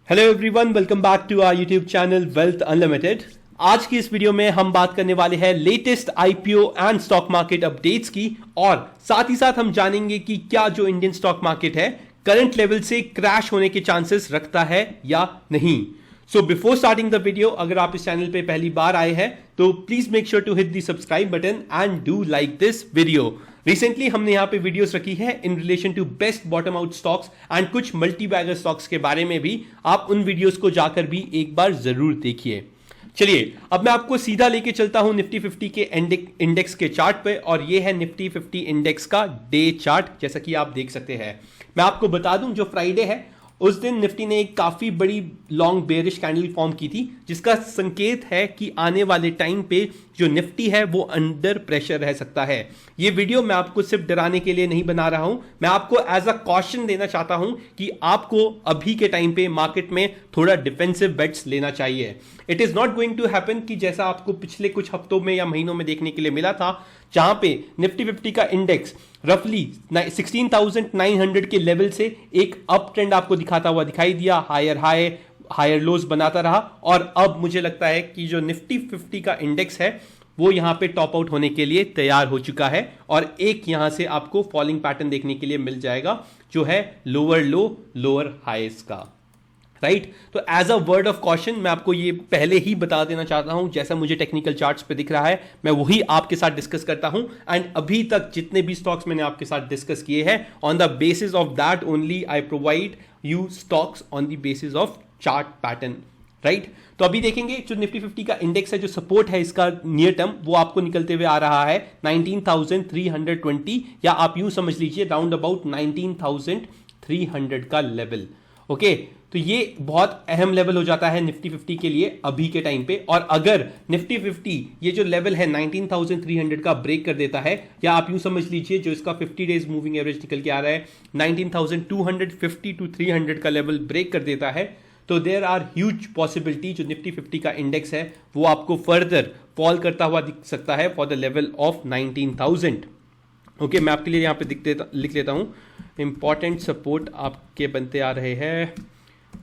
Hello everyone, welcome back to our YouTube channel Wealth Unlimited. आज की इस video में हम बात करने वाले हैं latest IPO and stock market updates की, और साथ ही साथ हम जानेंगे कि क्या जो इंडियन स्टॉक मार्केट है करंट लेवल से क्रैश होने के चांसेस रखता है या नहीं। So before starting the video, अगर आप इस चैनल पे पहली बार आए हैं तो please make sure to hit the subscribe button and do like this video. Recently हमने यहाँ पे वीडियोस रखी है in relation to best bottom out stocks and कुछ मल्टी बैगर स्टॉक्स के बारे में भी। आप उन वीडियोस को जाकर भी एक बार जरूर देखिए। चलिए अब मैं आपको सीधा लेके चलता हूं निफ्टी 50 के इंडेक्स के चार्ट पे, और ये है निफ्टी 50 इंडेक्स का डे चार्ट, जैसा कि आप देख सकते हैं। मैं आपको बता दूं, जो फ्राइडे है उस दिन निफ्टी ने एक काफी बड़ी लॉन्ग बेयरिश कैंडल फॉर्म की थी, जिसका संकेत है कि आने वाले टाइम पे जो निफ्टी है वो अंडर प्रेशर रह सकता है। ये वीडियो मैं आपको सिर्फ डराने के लिए नहीं बना रहा हूं, मैं आपको एज अ कॉशन देना चाहता हूं कि आपको अभी के टाइम पे मार्केट में थोड़ा डिफेंसिव बेट्स लेना चाहिए। It is not going to happen कि जैसा आपको पिछले कुछ हफ्तों में या महीनों में देखने के लिए मिला था, जहां पे निफ्टी 50 का इंडेक्स रफली 16,900 के लेवल से एक अप ट्रेंड आपको दिखाता हुआ दिखाई दिया, हायर हाई हायर लोज बनाता रहा, और अब मुझे लगता है कि जो निफ्टी 50 का इंडेक्स है वो यहां पे टॉप आउट होने के लिए तैयार हो चुका है, और एक यहां से आपको फॉलिंग पैटर्न देखने के लिए मिल जाएगा, जो है लोअर लो लोअर हाईस का, राइट। तो as a word of caution मैं आपको ये पहले ही बता देना चाहता हूं, जैसा मुझे टेक्निकल चार्ट्स पे दिख रहा है मैं वही आपके साथ डिस्कस करता हूं। एंड अभी तक जितने भी स्टॉक्स मैंने आपके साथ डिस्कस किए हैं, on the basis of that only I provide you stocks on the basis of chart pattern, right. तो अभी देखेंगे जो निफ्टी 50 का इंडेक्स है, जो सपोर्ट है इसका नियर टर्म, वो आपको निकलते हुए आ रहा है 19,320, या आप यूं समझ लीजिए राउंड अबाउट 19,300 का लेवल। ओके, तो ये बहुत अहम लेवल हो जाता है निफ्टी 50 के लिए अभी के टाइम पे। और अगर निफ्टी 50 ये जो लेवल है 19,300 का ब्रेक कर देता है, या आप यूं समझ लीजिए जो इसका 50 डेज मूविंग एवरेज निकल के आ रहा है 19,250 टू 300 का लेवल ब्रेक कर देता है, तो देयर आर ह्यूज पॉसिबिलिटी जो निफ्टी 50 का इंडेक्स है वो आपको फर्दर फॉल करता हुआ दिख सकता है for the level of 19,000। Okay, मैं आपके लिए यहाँ पे लिख लेता हूँ। इंपॉर्टेंट सपोर्ट आपके बनते आ रहे हैं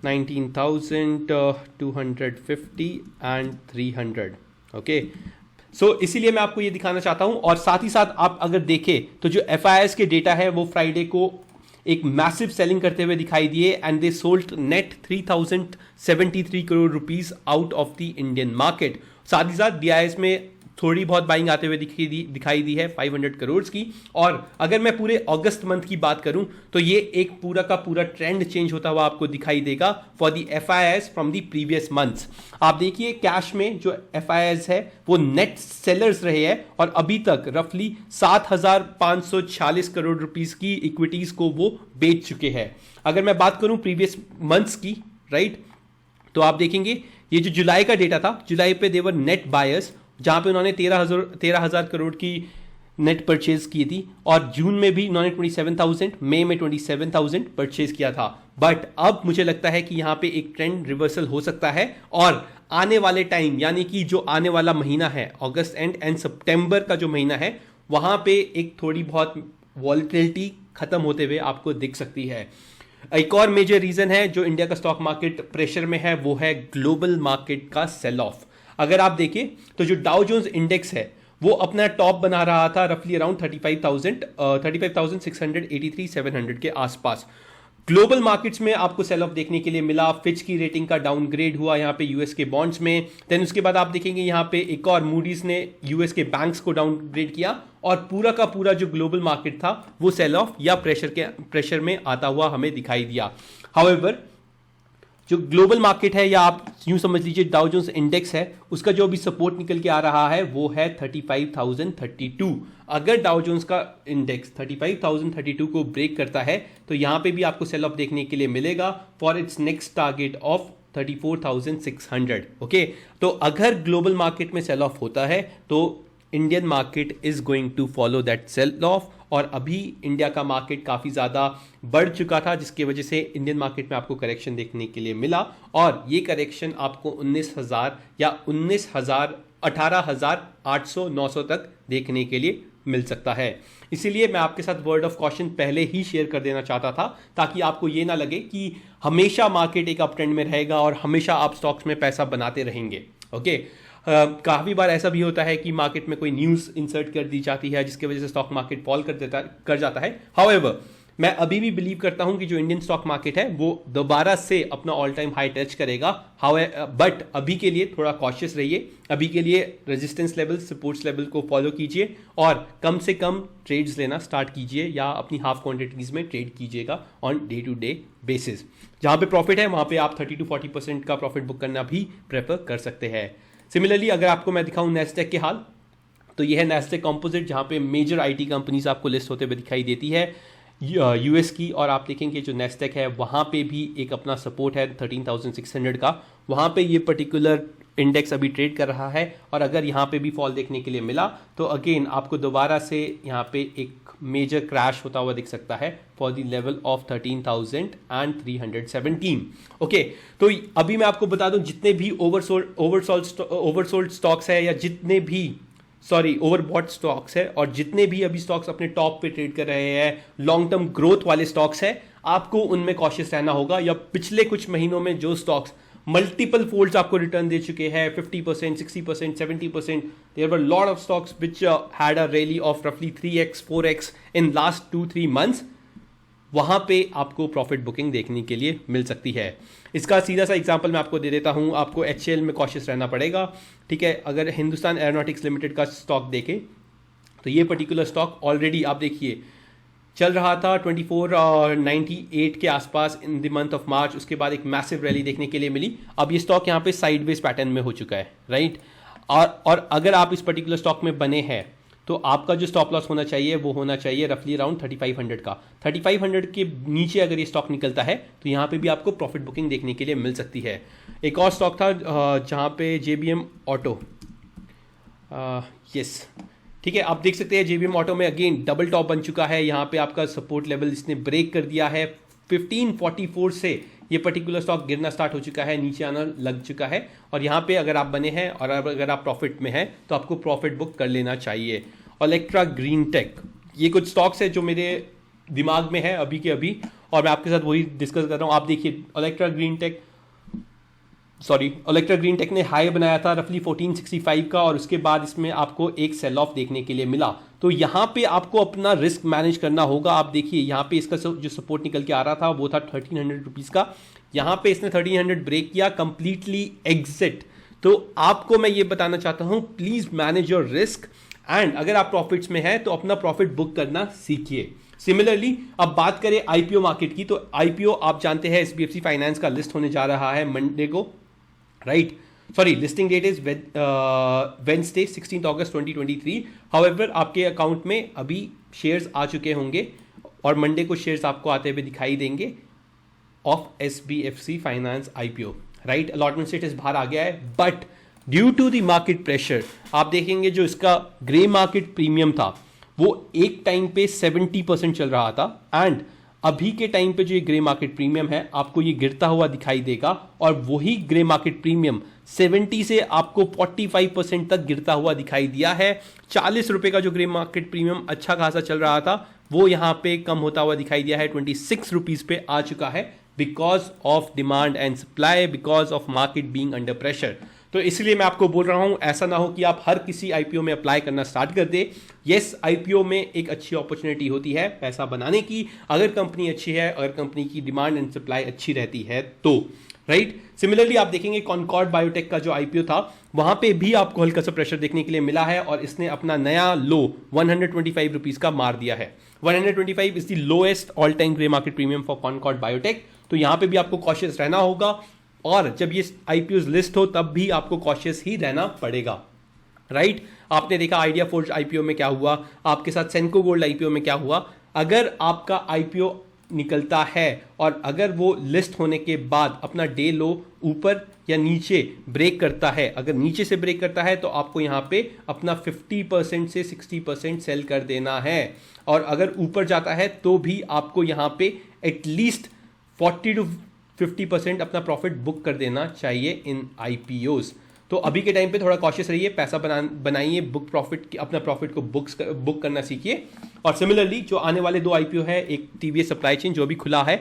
19,250 एंड 300। ओके, सो इसीलिए मैं आपको ये दिखाना चाहता हूँ। और साथ ही साथ आप अगर देखें तो जो FIS के डेटा है वो फ्राइडे को एक मैसिव सेलिंग करते हुए दिखाई दिए, and they sold net 3,073 crore rupees out of the Indian market. साथ ही साथ BIS में थोड़ी बहुत बाइंग आते हुए दिखाई दी है 500 करोड़ की। और अगर मैं पूरे अगस्त मंथ की बात करूं तो ये एक पूरा का पूरा ट्रेंड चेंज होता हुआ आपको दिखाई देगा for the FIS from the previous months. आप देखिए कैश में जो FIS है वो नेट सेलर्स रहे हैं, और अभी तक रफली 7,546 करोड़ रुपीस की इक्विटीज को वो बेच चुके हैं। अगर मैं बात करूं प्रीवियस मंथ्स की, राइट, तो आप देखेंगे ये जो जुलाई का डेटा था, जुलाई पे देवर नेट बायर्स, जहां पे उन्होंने 13,000 करोड़ की नेट परचेज की थी, और जून में भी उन्होंने 27,000, मई में 27,000 परचेज किया था। बट अब मुझे लगता है कि यहां पे एक ट्रेंड रिवर्सल हो सकता है, और आने वाले टाइम यानी कि जो आने वाला महीना है अगस्त एंड सितंबर का जो महीना है, वहां पे एक थोड़ी बहुत वॉलेटिलिटी खत्म होते हुए आपको दिख सकती है। एक और मेजर रीजन है जो इंडिया का स्टॉक मार्केट प्रेशर में है, वो है ग्लोबल मार्केट का सेल ऑफ। अगर आप देखें तो जो डाउ जोन्स इंडेक्स है वो अपना टॉप बना रहा था रफली अराउंड 35,683-700 के आसपास। ग्लोबल मार्केट्स में आपको सेल ऑफ देखने के लिए मिला, फिच की रेटिंग का डाउनग्रेड हुआ यहाँ पे यूएस के बॉन्ड्स में। देन उसके बाद आप देखेंगे यहाँ पे एक और मूडीज ने यूएस के बैंक्स को डाउनग्रेड किया, और पूरा का पूरा जो ग्लोबल मार्केट था वो सेल ऑफ या प्रेशर में आता हुआ हमें दिखाई दिया। हाउएवर जो ग्लोबल मार्केट है, या आप यूं समझ लीजिए डाउ जोन्स इंडेक्स है, उसका जो भी सपोर्ट निकल के आ रहा है वो है 35,032। अगर डाउ जोन्स का इंडेक्स 35,032 को ब्रेक करता है तो यहां पे भी आपको सेल ऑफ देखने के लिए मिलेगा for its next target of 34,600। Okay, तो अगर ग्लोबल मार्केट में सेल ऑफ होता है तो Indian market is going to follow that sell off, और अभी इंडिया का मार्केट काफ़ी ज़्यादा बढ़ चुका था, जिसकी वजह से इंडियन मार्केट में आपको करेक्शन देखने के लिए मिला, और ये करेक्शन आपको 19,000 या 18,800-900 तक देखने के लिए मिल सकता है। इसीलिए मैं आपके साथ वर्ड ऑफ कॉशन पहले ही शेयर कर देना चाहता था, ताकि आपको ये ना लगे कि हमेशा मार्केट एक अप ट्रेंड में रहेगा और हमेशा आप स्टॉक्स में पैसा बनाते रहेंगे। ओके, काफ़ी बार ऐसा भी होता है कि मार्केट में कोई न्यूज़ इंसर्ट कर दी जाती है जिसकी वजह से स्टॉक मार्केट फॉल कर जाता है। हाउएवर, मैं अभी भी बिलीव करता हूं कि जो इंडियन स्टॉक मार्केट है वो दोबारा से अपना ऑल टाइम हाई टच करेगा। बट अभी के लिए थोड़ा कॉशियस रहिए। अभी के लिए रेजिस्टेंस लेवल, सपोर्ट्स लेवल को फॉलो कीजिए और कम से कम ट्रेड्स लेना स्टार्ट कीजिए या अपनी हाफ क्वांटिटीज में ट्रेड कीजिएगा on day to day basis. जहां पे प्रॉफिट है वहां पे आप 30 to 40% का प्रॉफिट बुक करना भी प्रेफर कर सकते हैं। सिमिलरली अगर आपको मैं दिखाऊं नैस्डैक के हाल, तो यह है नैस्डैक कंपोजिट, जहां पे मेजर आईटी कंपनीज आपको लिस्ट होते हुए दिखाई देती है यूएस की। और आप देखेंगे जो नैस्डैक है वहाँ पे भी एक अपना सपोर्ट है 13,600 का, वहाँ पे ये पर्टिकुलर इंडेक्स अभी ट्रेड कर रहा है। और अगर यहाँ पे भी फॉल देखने के लिए मिला तो अगेन आपको दोबारा से यहाँ पे एक मेजर क्रैश होता हुआ दिख सकता है for the level of 13,317। Okay, तो अभी मैं आपको बता दूं जितने भी ओवरसोल्ड स्टॉक्स है या जितने भी ओवरबॉट स्टॉक्स है और जितने भी अभी स्टॉक्स अपने टॉप पे ट्रेड कर रहे हैं, लॉन्ग टर्म ग्रोथ वाले स्टॉक्स है, आपको उनमें कॉशियस रहना होगा। या पिछले कुछ महीनों में जो स्टॉक्स मल्टीपल फोल्ड्स आपको रिटर्न दे चुके हैं 50%, 60%, 70%, there were lot of stocks which had a rally of रफली 3x 4x in last 2-3 months, वहां पे आपको प्रॉफिट बुकिंग देखने के लिए मिल सकती है। इसका सीधा सा एग्जांपल मैं आपको दे देता हूं। आपको HCL में कॉशियस रहना पड़ेगा, ठीक है। अगर हिंदुस्तान एरोनॉटिक्स लिमिटेड का स्टॉक देखें तो ये पर्टिकुलर स्टॉक ऑलरेडी आप देखिए चल रहा था 2498 के आसपास in the month of March. उसके बाद एक मैसिव रैली देखने के लिए मिली। अब ये स्टॉक यहाँ पे साइडवेज पैटर्न में हो चुका है, राइट। और अगर आप इस पर्टिकुलर स्टॉक में बने हैं तो आपका जो स्टॉप लॉस होना चाहिए वो होना चाहिए रफली अराउंड 3500 का। 3500 के नीचे अगर ये स्टॉक निकलता है तो यहाँ पे भी आपको प्रॉफिट बुकिंग देखने के लिए मिल सकती है। एक और स्टॉक था जहाँ पे JBM ऑटो, यस, ठीक है, आप देख सकते हैं JBM ऑटो में अगेन डबल टॉप बन चुका है। यहाँ पे आपका सपोर्ट लेवल इसने ब्रेक कर दिया है 1544 से। ये पर्टिकुलर स्टॉक गिरना स्टार्ट हो चुका है, नीचे आना लग चुका है। और यहाँ पे अगर आप बने हैं और अगर आप प्रॉफिट में हैं तो आपको प्रॉफिट बुक कर लेना चाहिए। ओलेक्ट्रा ग्रीन टेक, ये कुछ स्टॉक्स है जो मेरे दिमाग में है अभी के अभी और मैं आपके साथ वही डिस्कस कर रहा हूँ। आप देखिए ओलेक्ट्रा ग्रीन टेक ने हाई बनाया था रफली 1465 का और उसके बाद इसमें आपको एक सेल ऑफ देखने के लिए मिला। तो यहाँ पे आपको अपना रिस्क मैनेज करना होगा। आप देखिए यहाँ पे इसका जो सपोर्ट निकल के आ रहा था वो था 1300 रुपीज़ का। यहाँ पे इसने 1300 ब्रेक किया, कंप्लीटली एग्जिट। तो आपको मैं ये बताना चाहता हूँ, please manage your risk and अगर आप प्रॉफिट्स में हैं तो अपना प्रॉफिट बुक करना सीखिए। सिमिलरली अब बात करें IPO मार्केट की, तो IPO आप जानते हैं SBFC फाइनेंस का लिस्ट होने जा रहा है मंडे को, right. Sorry, listing date is Wednesday 16 August 2023। However आपके अकाउंट में अभी शेयर्स आ चुके होंगे और मंडे को शेयर्स आपको आते हुए दिखाई देंगे ऑफ SBFC फाइनेंस IPO, राइट। अलॉटमेंट स्टेटस बाहर आ गया है but due to the market pressure आप देखेंगे जो इसका ग्रे मार्केट प्रीमियम था वो एक टाइम पे 70% चल रहा था एंड अभी के टाइम पे जो ये ग्रे मार्केट प्रीमियम है आपको ये गिरता हुआ दिखाई देगा और वही ग्रे मार्केट प्रीमियम 70 से आपको 45% तक गिरता हुआ दिखाई दिया है। 40 रुपए का जो ग्रे मार्केट प्रीमियम अच्छा खासा चल रहा था वो यहाँ पे कम होता हुआ दिखाई दिया है, 26 रुपीज पे आ चुका है because of demand and supply, because of market being under pressure. तो इसलिए मैं आपको बोल रहा हूं ऐसा ना हो कि आप हर किसी IPO में अप्लाई करना स्टार्ट कर दे। यस, IPO में एक अच्छी अपॉर्चुनिटी होती है पैसा बनाने की, अगर कंपनी अच्छी है, अगर कंपनी की डिमांड एंड सप्लाई अच्छी रहती है तो, राइट। सिमिलरली आप देखेंगे कॉनकॉर्ड बायोटेक का जो IPO था वहां पे भी आपको हल्का सा प्रेशर देखने के लिए मिला है और इसने अपना नया लो 125 रुपीज का मार दिया है। 125 is the lowest all time grey market premium for Concord Biotech. तो यहां पे भी आपको कॉशियस रहना होगा और जब ये IPOs लिस्ट हो तब भी आपको कॉशियस ही रहना पड़ेगा, राइट। आपने देखा आइडिया फोर्ज IPO में क्या हुआ, आपके साथ सेंको गोल्ड IPO में क्या हुआ। अगर आपका IPO निकलता है और अगर वो लिस्ट होने के बाद अपना डे लो ऊपर या नीचे ब्रेक करता है, अगर नीचे से ब्रेक करता है तो आपको यहाँ पे अपना 50% से 60% सेल कर देना है और अगर ऊपर जाता है तो भी आपको यहाँ पे एटलीस्ट 40 to 50% अपना प्रॉफिट बुक कर देना चाहिए इन IPOs। तो अभी के टाइम पे थोड़ा कॉशियस रहिए, पैसा बनाइए, बुक प्रॉफिट, अपना प्रॉफिट को बुक करना सीखिए। और सिमिलरली जो आने वाले 2 IPO है, एक TVS सप्लाई चेन जो भी खुला है,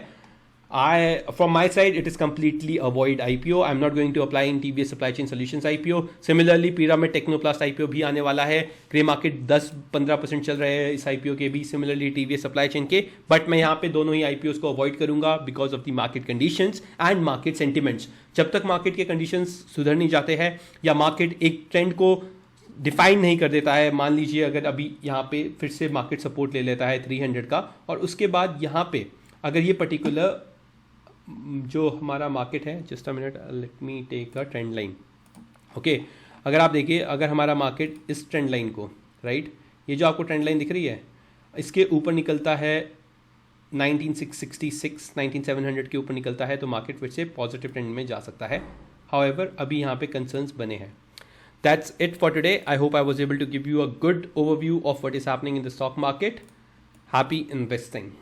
from my side it is completely avoid IPO. I'm not going to apply in TVS Supply Chain Solutions IPO. Similarly Pyramid Technoplast IPO भी आने वाला है, ग्रे मार्केट 10-15% चल रहे हैं इस IPO के भी, सिमिलरली TVS सप्लाई चेन के, बट मैं यहाँ पे दोनों ही IPOs को अवॉइड करूंगा because of the market conditions and market sentiments. जब तक मार्केट के कंडीशंस सुधर नहीं जाते हैं या मार्केट एक ट्रेंड को डिफाइन नहीं कर देता है, मान लीजिए अगर अभी यहाँ पे फिर से मार्केट सपोर्ट ले लेता है 300 का, और उसके बाद यहाँ पे अगर ये पर्टिकुलर जो हमारा मार्केट है, just a minute, let me take a trend line. Okay, अगर आप देखिए, अगर हमारा मार्केट इस ट्रेंड लाइन को, राइट, ये जो आपको ट्रेंड लाइन दिख रही है, इसके ऊपर निकलता है 19666, 19700 के ऊपर निकलता है, तो मार्केट फिर से पॉजिटिव ट्रेंड में जा सकता है। हाउएवर अभी यहाँ पे कंसर्न्स बने हैं। That's it for today. I hope I was able to give you a good overview of what is happening in the stock market. Happy investing.